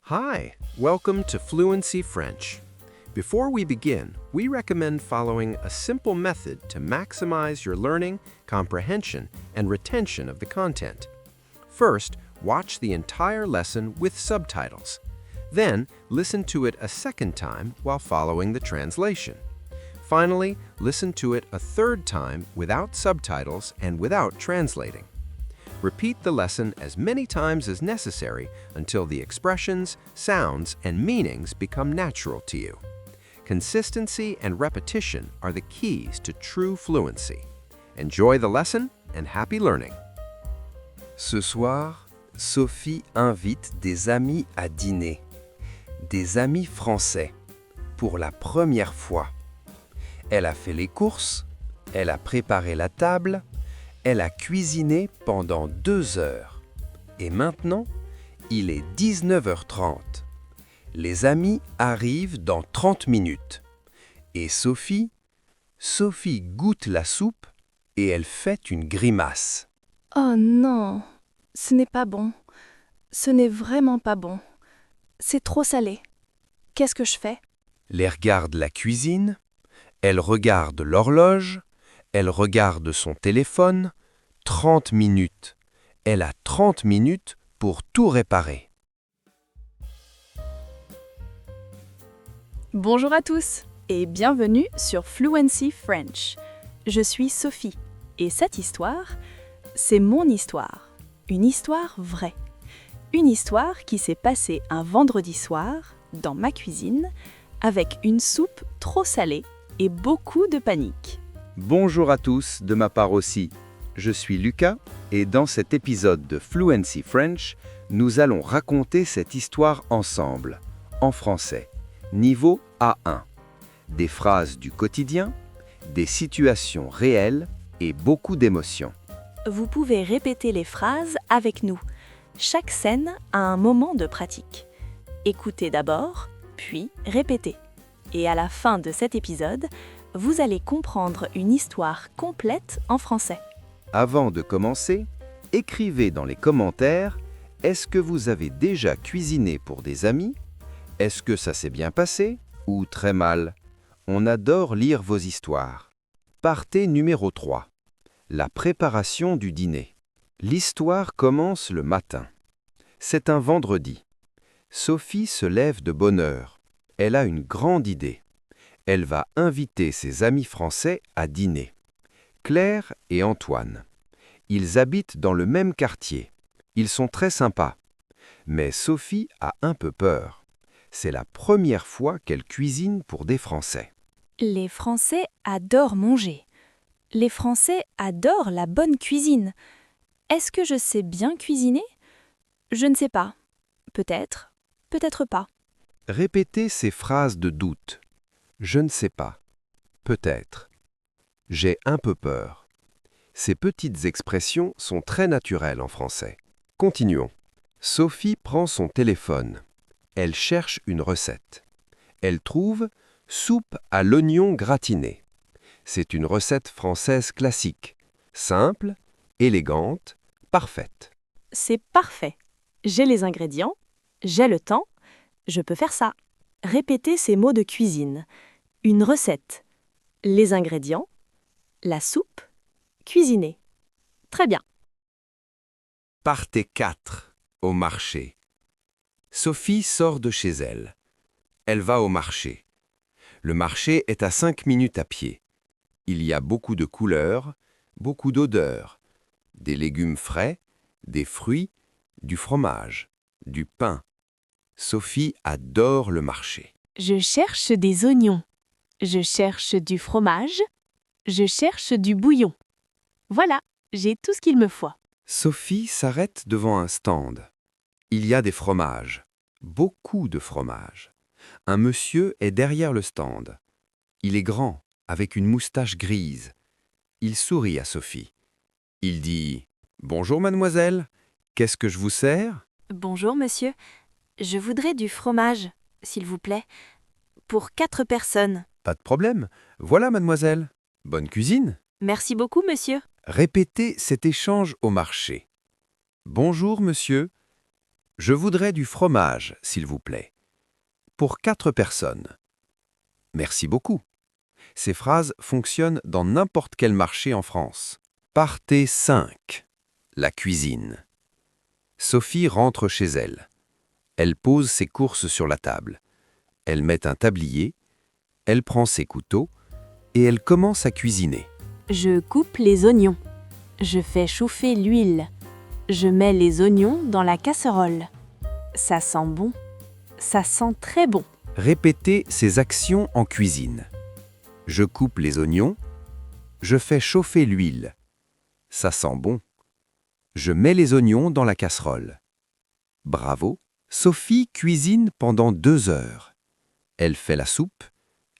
Hi, welcome to Fluency French. Before we begin, we recommend following a simple method to maximize your learning, comprehension, and retention of the content. First, watch the entire lesson with subtitles. Then, listen to it a second time while following the translation. Finally, listen to it a third time without subtitles and without translating. Repeat the lesson as many times as necessary until the expressions, sounds, and meanings become natural to you. Consistency and repetition are the keys to true fluency. Enjoy the lesson and happy learning. Ce soir, Sophie invite des amis à dîner. Des amis français, pour la première fois. Elle a fait les courses, elle a préparé la table, elle a cuisiné pendant 2 heures. Et maintenant, il est 19h30. Les amis arrivent dans 30 minutes. Et Sophie goûte la soupe et elle fait une grimace. Oh non, ce n'est pas bon. Ce n'est vraiment pas bon. C'est trop salé. Qu'est-ce que je fais? Elle regarde la cuisine, elle regarde l'horloge, elle regarde son téléphone. 30 minutes. Elle a 30 minutes pour tout réparer. Bonjour à tous et bienvenue sur Fluency French. Je suis Sophie et cette histoire, c'est mon histoire. Une histoire vraie. Une histoire qui s'est passée un vendredi soir dans ma cuisine avec une soupe trop salée et beaucoup de panique. Bonjour à tous, de ma part aussi. Je suis Lucas et dans cet épisode de Fluency French, nous allons raconter cette histoire ensemble, en français, niveau A1. Des phrases du quotidien, des situations réelles et beaucoup d'émotions. Vous pouvez répéter les phrases avec nous. Chaque scène a un moment de pratique. Écoutez d'abord, puis répétez. Et à la fin de cet épisode, vous allez comprendre une histoire complète en français. Avant de commencer, écrivez dans les commentaires, est-ce que vous avez déjà cuisiné pour des amis? Est-ce que ça s'est bien passé ou très mal? On adore lire vos histoires. Partie numéro 3. La préparation du dîner. L'histoire commence le matin. C'est un vendredi. Sophie se lève de bonne heure. Elle a une grande idée. Elle va inviter ses amis français à dîner. Claire et Antoine. Ils habitent dans le même quartier. Ils sont très sympas. Mais Sophie a un peu peur. C'est la première fois qu'elle cuisine pour des Français. Les Français adorent manger. Les Français adorent la bonne cuisine. Est-ce que je sais bien cuisiner? Je ne sais pas. Peut-être, peut-être pas. Répétez ces phrases de doute. Je ne sais pas. Peut-être. J'ai un peu peur. Ces petites expressions sont très naturelles en français. Continuons. Sophie prend son téléphone. Elle cherche une recette. Elle trouve soupe à l'oignon gratiné. C'est une recette française classique, simple, élégante, parfaite. C'est parfait. J'ai les ingrédients, j'ai le temps, je peux faire ça. Répétez ces mots de cuisine. Une recette. Les ingrédients. La soupe. Cuisiner. Très bien. Partie 4. Au marché. Sophie sort de chez elle. Elle va au marché. Le marché est à 5 minutes à pied. Il y a beaucoup de couleurs, beaucoup d'odeurs, des légumes frais, des fruits, du fromage, du pain. Sophie adore le marché. Je cherche des oignons. Je cherche du fromage. Je cherche du bouillon. Voilà, j'ai tout ce qu'il me faut. Sophie s'arrête devant un stand. Il y a des fromages, beaucoup de fromages. Un monsieur est derrière le stand. Il est grand, avec une moustache grise. Il sourit à Sophie. Il dit « Bonjour mademoiselle, qu'est-ce que je vous sers ?» Bonjour monsieur. Je voudrais du fromage, s'il vous plaît, pour 4 personnes. Pas de problème. Voilà mademoiselle. Bonne cuisine. Merci beaucoup monsieur. Répétez cet échange au marché. Bonjour monsieur. Je voudrais du fromage, s'il vous plaît. Pour 4 personnes. Merci beaucoup. Ces phrases fonctionnent dans n'importe quel marché en France. Partez 5. La cuisine. Sophie rentre chez elle. Elle pose ses courses sur la table. Elle met un tablier. Elle prend ses couteaux et elle commence à cuisiner. Je coupe les oignons. Je fais chauffer l'huile. Je mets les oignons dans la casserole. Ça sent bon. Ça sent très bon. Répétez ces actions en cuisine. Je coupe les oignons. Je fais chauffer l'huile. Ça sent bon. Je mets les oignons dans la casserole. Bravo, Sophie cuisine pendant 2 heures. Elle fait la soupe,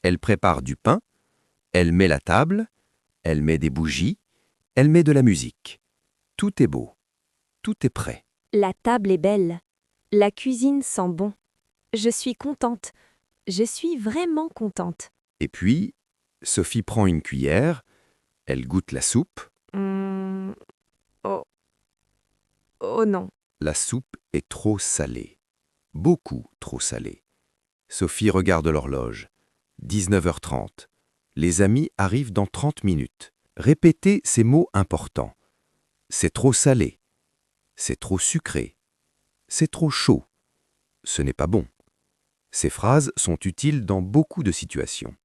elle prépare du pain, elle met la table, elle met des bougies, elle met de la musique. Tout est beau, tout est prêt. La table est belle. La cuisine sent bon. Je suis contente. Je suis vraiment contente. Et puis, Sophie prend une cuillère, elle goûte la soupe. Oh non. La soupe est trop salée. Beaucoup trop salée. Sophie regarde l'horloge. 19h30. Les amis arrivent dans 30 minutes. Répétez ces mots importants. C'est trop salé. C'est trop sucré. C'est trop chaud. Ce n'est pas bon. Ces phrases sont utiles dans beaucoup de situations.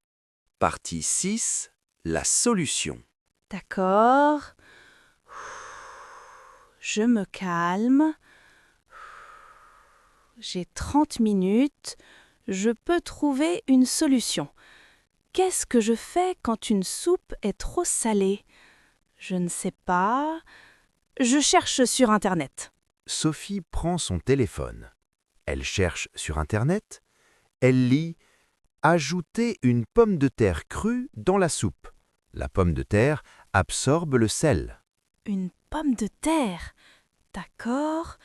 Partie 6. La solution. D'accord. Je me calme. J'ai 30 minutes. Je peux trouver une solution. Qu'est-ce que je fais quand une soupe est trop salée? Je ne sais pas. Je cherche sur Internet. Sophie prend son téléphone. Elle cherche sur Internet. Elle lit « Ajoutez une pomme de terre crue dans la soupe. La pomme de terre absorbe le sel. » Une pomme de terre. D'accord.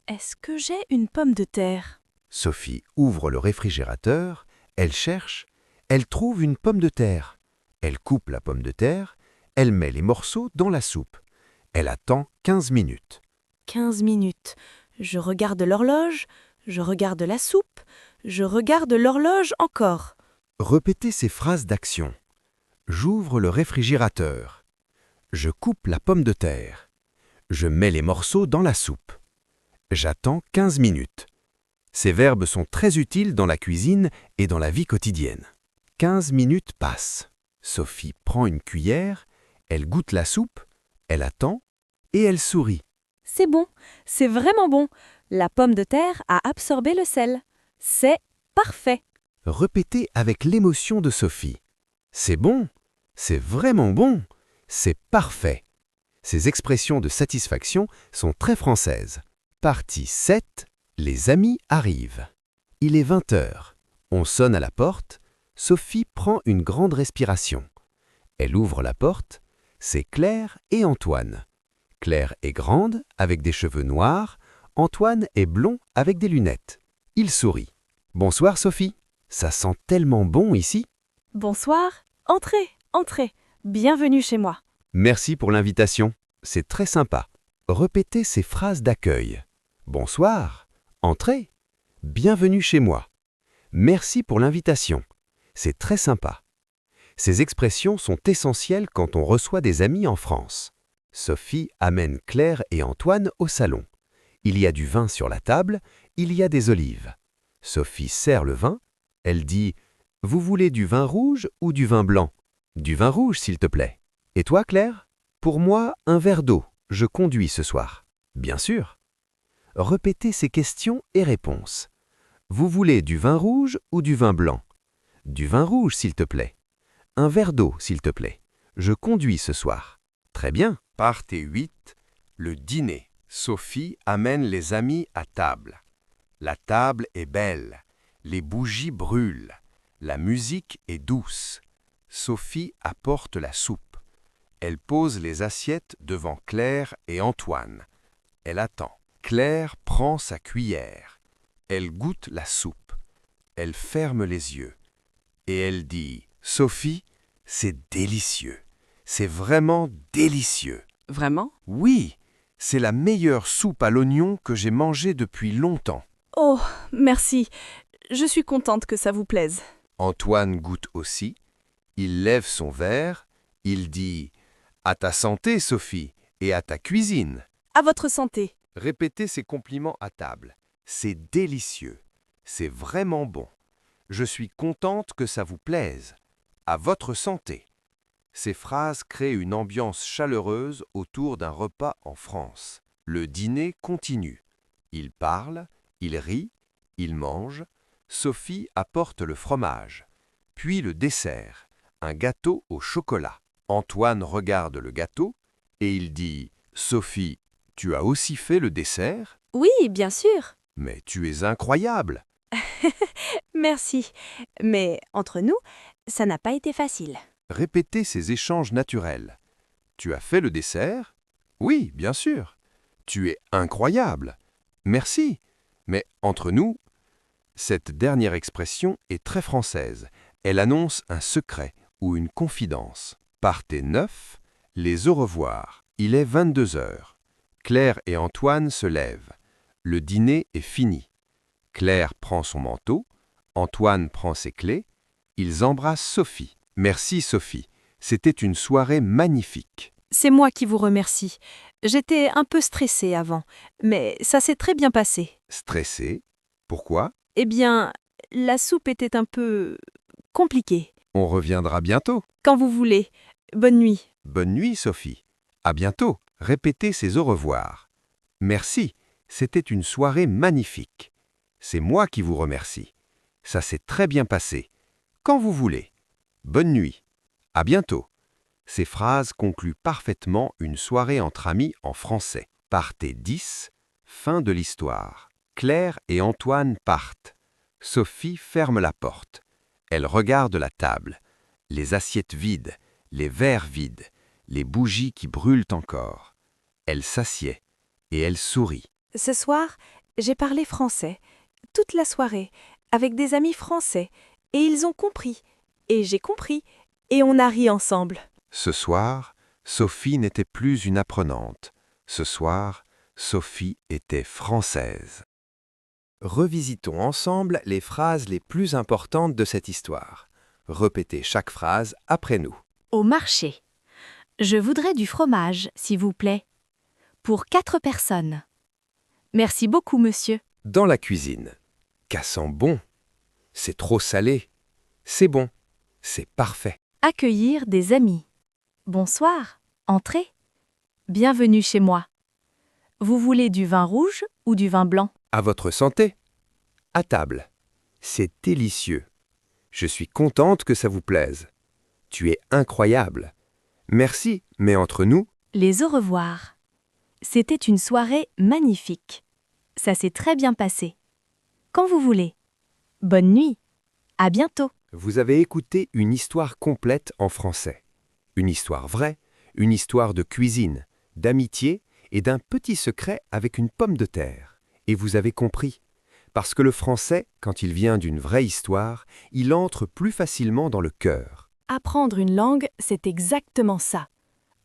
Est-ce que j'ai une pomme de terre? Sophie ouvre le réfrigérateur. Elle cherche. Elle trouve une pomme de terre. Elle coupe la pomme de terre. Elle met les morceaux dans la soupe. Elle attend 15 minutes. 15 minutes. Je regarde l'horloge. Je regarde la soupe. Je regarde l'horloge encore. Répétez ces phrases d'action. J'ouvre le réfrigérateur. Je coupe la pomme de terre. Je mets les morceaux dans la soupe. J'attends 15 minutes. Ces verbes sont très utiles dans la cuisine et dans la vie quotidienne. 15 minutes passent. Sophie prend une cuillère, elle goûte la soupe, elle attend et elle sourit. C'est bon. C'est vraiment bon. La pomme de terre a absorbé le sel. C'est parfait. Répétez avec l'émotion de Sophie. C'est bon, c'est vraiment bon, c'est parfait. Ces expressions de satisfaction sont très françaises. Partie 7. Les amis arrivent. Il est 20h. On sonne à la porte. Sophie prend une grande respiration. Elle ouvre la porte. C'est Claire et Antoine. Claire est grande, avec des cheveux noirs. Antoine est blond, avec des lunettes. Il sourit. Bonsoir Sophie. Ça sent tellement bon ici. Bonsoir. Entrez, entrez. Bienvenue chez moi. Merci pour l'invitation. C'est très sympa. Répétez ces phrases d'accueil. Bonsoir. Entrez. Bienvenue chez moi. Merci pour l'invitation. C'est très sympa. Ces expressions sont essentielles quand on reçoit des amis en France. Sophie amène Claire et Antoine au salon. Il y a du vin sur la table, il y a des olives. Sophie sert le vin. Elle dit « Vous voulez du vin rouge ou du vin blanc ?»« Du vin rouge, s'il te plaît. Et toi, Claire ? Pour moi, un verre d'eau. Je conduis ce soir. » Bien sûr. Répétez ces questions et réponses. Vous voulez du vin rouge ou du vin blanc? Du vin rouge, s'il te plaît. Un verre d'eau, s'il te plaît. Je conduis ce soir. Très bien. Partie 8. Le dîner. Sophie amène les amis à table. La table est belle. Les bougies brûlent. La musique est douce. Sophie apporte la soupe. Elle pose les assiettes devant Claire et Antoine. Elle attend. Claire prend sa cuillère. Elle goûte la soupe. Elle ferme les yeux. Et elle dit « Sophie, c'est délicieux. C'est vraiment délicieux. » Vraiment? Oui, C'est la meilleure soupe à l'oignon que j'ai mangée depuis longtemps. Oh, merci. Je suis contente que ça vous plaise. Antoine goûte aussi. Il lève son verre. Il dit « À ta santé, Sophie, et à ta cuisine ». À votre santé. Répétez ces compliments à table. C'est délicieux. C'est vraiment bon. Je suis contente que ça vous plaise. À votre santé. Ces phrases créent une ambiance chaleureuse autour d'un repas en France. Le dîner continue. Il parle, il rit, il mange. Sophie apporte le fromage. Puis le dessert, un gâteau au chocolat. Antoine regarde le gâteau et il dit « Sophie, tu as aussi fait le dessert ? Oui, bien sûr. Mais tu es incroyable !» Merci. Mais entre nous, ça n'a pas été facile. Répétez ces échanges naturels. Tu as fait le dessert ? Oui, bien sûr. Tu es incroyable. Merci. Mais entre nous, cette dernière expression est très française. Elle annonce un secret ou une confidence. Partez neuf, les au revoir. Il est 22 heures. Claire et Antoine se lèvent. Le dîner est fini. Claire prend son manteau, Antoine prend ses clés. Ils embrassent Sophie. Merci Sophie, c'était une soirée magnifique. C'est moi qui vous remercie. J'étais un peu stressée avant, mais ça s'est très bien passé. Stressé ? Pourquoi ? Eh bien, la soupe était un peu compliquée. On reviendra bientôt. Quand vous voulez. Bonne nuit. Bonne nuit Sophie. À bientôt. Répétez ces au revoir. Merci, c'était une soirée magnifique. C'est moi qui vous remercie. Ça s'est très bien passé. Quand vous voulez. Bonne nuit. À bientôt. Ces phrases concluent parfaitement une soirée entre amis en français. Partez 10, fin de l'histoire. Claire et Antoine partent. Sophie ferme la porte. Elle regarde la table. Les assiettes vides, les verres vides, les bougies qui brûlent encore. Elle s'assied et elle sourit. Ce soir, j'ai parlé français, toute la soirée, avec des amis français, et ils ont compris, et j'ai compris, et on a ri ensemble. Ce soir, Sophie n'était plus une apprenante. Ce soir, Sophie était française. Revisitons ensemble les phrases les plus importantes de cette histoire. Répétez chaque phrase après nous. Au marché. Je voudrais du fromage, s'il vous plaît. Pour 4 personnes. Merci beaucoup, monsieur. Dans la cuisine. Qu'à sent bon. C'est trop salé. C'est bon. C'est parfait. Accueillir des amis. Bonsoir, entrez. Bienvenue chez moi. Vous voulez du vin rouge ou du vin blanc? À votre santé. À table. C'est délicieux. Je suis contente que ça vous plaise. Tu es incroyable. Merci, mais entre nous, Les au revoir. C'était une soirée magnifique. Ça s'est très bien passé. Quand vous voulez. Bonne nuit. À bientôt. vous avez écouté une histoire complète en français. Une histoire vraie, une histoire de cuisine, d'amitié et d'un petit secret avec une pomme de terre. Et vous avez compris. Parce que le français, quand il vient d'une vraie histoire, il entre plus facilement dans le cœur. Apprendre une langue, c'est exactement ça.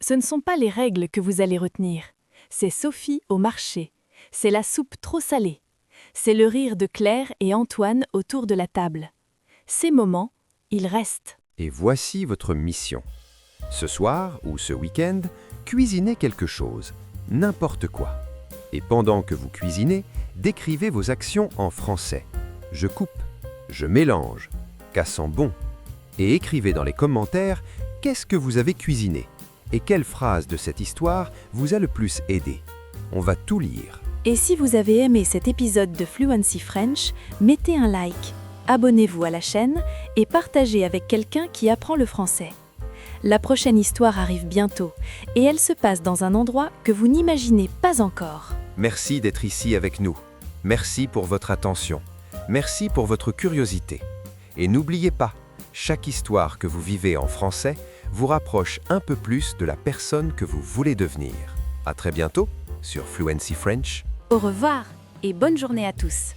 Ce ne sont pas les règles que vous allez retenir. C'est Sophie au marché. C'est la soupe trop salée. C'est le rire de Claire et Antoine autour de la table. Ces moments, ils restent. Et voici votre mission. Ce soir ou ce week-end, cuisinez quelque chose, n'importe quoi. Et pendant que vous cuisinez, décrivez vos actions en français. Je coupe, je mélange, qu'à sent bon. Et écrivez dans les commentaires qu'est-ce que vous avez cuisiné et quelle phrase de cette histoire vous a le plus aidé. On va tout lire. Et si vous avez aimé cet épisode de Fluency French, mettez un like, abonnez-vous à la chaîne et partagez avec quelqu'un qui apprend le français. La prochaine histoire arrive bientôt et elle se passe dans un endroit que vous n'imaginez pas encore. Merci d'être ici avec nous. Merci pour votre attention. Merci pour votre curiosité. Et n'oubliez pas, chaque histoire que vous vivez en français vous rapproche un peu plus de la personne que vous voulez devenir. À très bientôt sur Fluency French. Au revoir et bonne journée à tous.